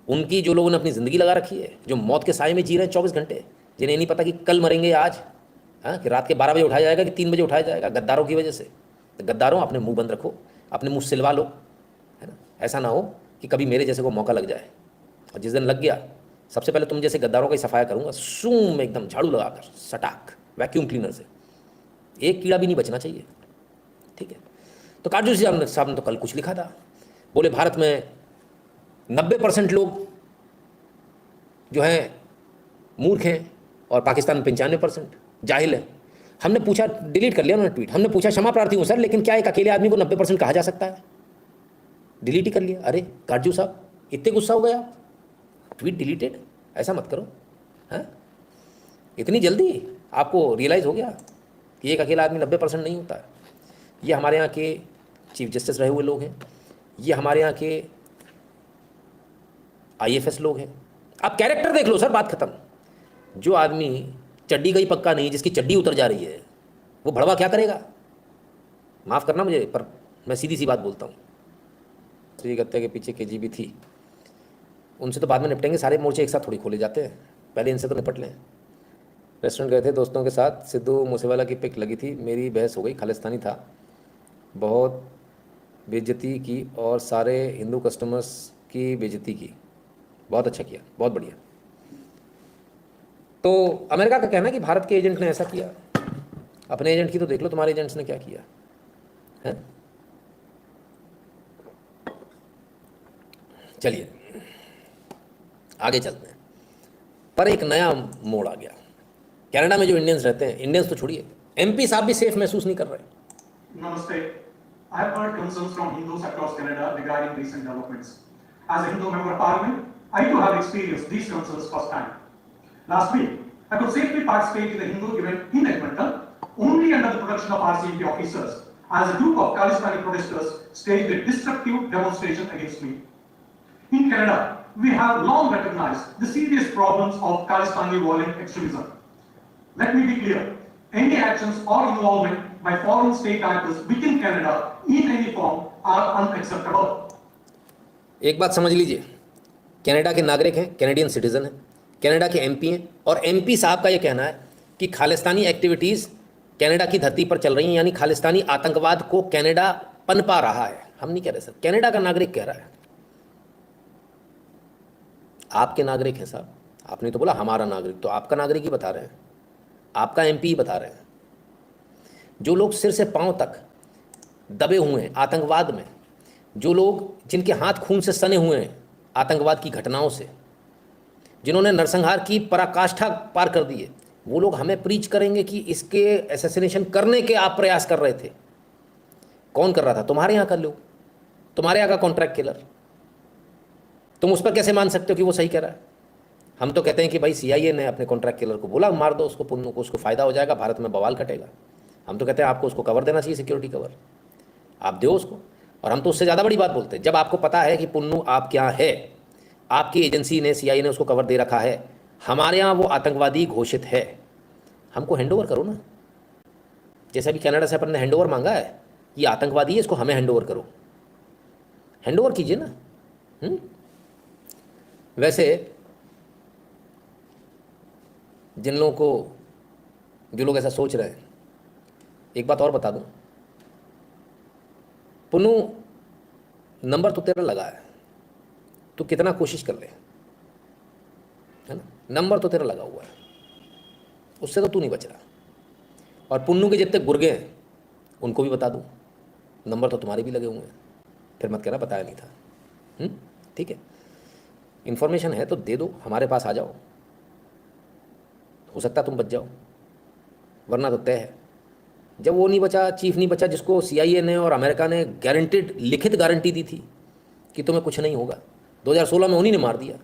उनकी जो लोगों ने अपनी ज़िंदगी लगा रखी है, जो मौत के साए में जी रहे हैं 24 घंटे, जिन्हें नहीं पता कि कल मरेंगे आज, हाँ, कि रात के 12 बजे उठाया जाएगा कि 3 बजे उठाया जाएगा, गद्दारों की वजह से। तो गद्दारों, अपने मुंह बंद रखो, अपने मुंह सिलवा लो, है ना। ऐसा ना हो कि कभी मेरे जैसे को मौका लग जाए, और जिस दिन लग गया, सबसे पहले तुम जैसे गद्दारों का ही सफाया करूँगा, सूम एकदम झाड़ू लगाकर, सटाक वैक्यूम क्लीनर से, एक कीड़ा भी नहीं बचना चाहिए। ठीक है, तो काजू साहब ने तो कल कुछ लिखा था, बोले भारत में 90% लोग जो हैं मूर्ख हैं और पाकिस्तान में 95% जाहिल है। हमने पूछा, डिलीट कर लिया उन्होंने ट्वीट, हमने पूछा क्षमा प्रार्थी हूँ सर, लेकिन क्या एक अकेले आदमी को 90% कहा जा सकता है। डिलीट ही कर लिया। अरे काजू साहब इतने गुस्सा हो गया, ट्वीट डिलीटेड, ऐसा मत करो। हैं, इतनी जल्दी आपको रियलाइज़ हो गया कि एक अकेला आदमी 90% नहीं होता है। ये हमारे यहाँ के चीफ जस्टिस रहे हुए लोग हैं, ये हमारे यहाँ के आईएफएस लोग हैं। आप कैरेक्टर देख लो सर, बात खत्म। जो आदमी चड्डी का ही पक्का नहीं, जिसकी चड्डी उतर जा रही है, वो भड़वा क्या करेगा। माफ़ करना मुझे, पर मैं सीधी सी बात बोलता हूँ। श्री गत्ते के पीछे केजीबी थी, उनसे तो बाद में निपटेंगे, सारे मोर्चे एक साथ थोड़ी खोले जाते हैं, पहले इनसे तो निपट लें। रेस्टोरेंट गए थे दोस्तों के साथ, सिद्धू मूसेवाला की पिक लगी थी, मेरी बहस हो गई, खालिस्तानी था, बहुत बेइज्जती की और सारे हिंदू कस्टमर्स की बेइज्जती की। बहुत अच्छा किया, बहुत बढ़िया। तो अमेरिका का कहना है कि भारत के एजेंट ने ऐसा किया। अपने एजेंट की तो देख लो, तुम्हारे एजेंट्स ने क्या किया है। चलिए आगे चलते हैं। पर एक नया मोड़ आ गया। कनाडा में जो इंडियंस रहते हैं, इंडियंस तो छोड़िए, एमपी साहब भी सेफ महसूस नहीं कर रहे। Namaste. I have heard concerns from Hindus across Canada regarding recent developments. As a Hindu member of Parliament, I too have experienced these concerns firsthand. Last week, I could safely participate in the Hindu event in Edmonton only under the protection of RCMP officers, as a group of Khalistani protesters staged a destructive demonstration against me. In Canada, we have long recognized the serious problems of Khalistani violent extremism. Let me be clear, any actions or involvement by foreign state actors within Canada in any form are unacceptable. एक बात समझ लीजिए, Canada के नागरिक हैं, Canadian citizen हैं, Canada के MP हैं, और एमपी साहब का ये कहना है कि खालिस्तानी एक्टिविटीज़ कनाडा की धरती पर चल रही हैं, यानी खालिस्तानी आतंकवाद को कनाडा पनपा रहा है। हम नहीं कह रहे सर, कनाडा का नागरिक कह रहा है। आपके नागरिक हैं साहब, आपने तो बोला हमारा नागरिक, तो आपका नागरिक ही बता रहे हैं, आपका एमपी ही बता रहे हैं। जो लोग सिर से पांव तक दबे हुए हैं आतंकवाद में, जो लोग जिनके हाथ खून से सने हुए हैं आतंकवाद की घटनाओं से, जिन्होंने नरसंहार की पराकाष्ठा पार कर दी है, वो लोग हमें प्रीच करेंगे कि इसके असैसिनेशन करने के आप प्रयास कर रहे थे। कौन कर रहा था? तुम्हारे यहाँ का लोग, तुम्हारे यहाँ का कॉन्ट्रैक्ट किलर। तुम उस पर कैसे मान सकते हो कि वो सही कह रहा है? हम तो कहते हैं कि भाई सीआईए ने अपने कॉन्ट्रैक्ट किलर को बोला मार दो उसको, पुन्नू को, उसको फ़ायदा हो जाएगा, भारत में बवाल कटेगा। हम तो कहते हैं आपको उसको कवर देना चाहिए, सिक्योरिटी कवर आप दो उसको। और हम तो उससे ज़्यादा बड़ी बात बोलते हैं, जब आपको पता है कि पुन्नू आप क्या है, आपकी एजेंसी ने, सीआईए ने उसको कवर दे रखा है, हमारे यहाँ वो आतंकवादी घोषित है, हमको हैंडओवर करो ना। जैसे अभी कनाडा से अपन ने हैंडओवर मांगा है, ये आतंकवादी है, इसको हमें हैंडओवर करो, हैंडओवर कीजिए ना। वैसे जिन लोगों को, जो लोग ऐसा सोच रहे हैं, एक बात और बता दूं, पुन्नू नंबर तो तेरा लगा है, तू कितना कोशिश कर ले, है ना, नंबर तो तेरा लगा हुआ है, उससे तो तू नहीं बच रहा। और पुन्नू के जितने गुर्गे हैं उनको भी बता दूं, नंबर तो तुम्हारे भी लगे हुए हैं, फिर मत कहना बताया नहीं था। ठीक है, इन्फॉर्मेशन है तो दे दो, हमारे पास आ जाओ, हो सकता है तुम बच जाओ, वरना तो तय है। जब वो नहीं बचा, चीफ नहीं बचा, जिसको सीआईए ने और अमेरिका ने गारंटेड, लिखित गारंटी दी थी कि तुम्हें कुछ नहीं होगा, 2016 में उन्हीं ने मार दिया।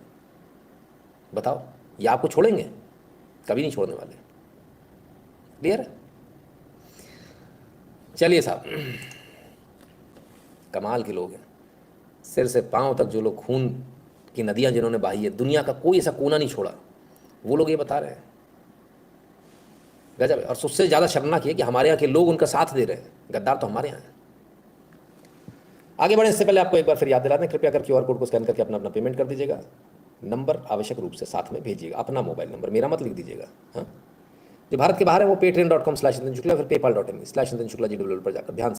बताओ, ये आपको छोड़ेंगे? कभी नहीं छोड़ने वाले। क्लियर है? चलिए साहब, कमाल के लोग हैं, सिर से पांव तक जो लोग खून की नदियां जिन्होंने बहाई है, दुनिया का कोई ऐसा कोना नहीं छोड़ा, वो लोग ये बता रहे हैं। गजब है। और सबसे ज़्यादा शर्मनाक ये कि हमारे यहाँ के लोग उनका साथ दे रहे हैं। गद्दार तो हमारे यहाँ हैं। आगे बढ़े इससे पहले आपको एक बार फिर याद दिला दें, कृपया कर क्यूआर कोड को स्कैन करके अपना अपना पेमेंट कर दीजिएगा। नंबर आवश्यक रूप से साथ में भेजिएगा, अपना मोबाइल नंबर, मेरा मत लिख दीजिएगा। हाँ, जो भारत के बाहर है वो paytm.com/नितिन शुक्ला, फिर paypal.me/नितिन शुक्ला जी पर जाकर ध्यान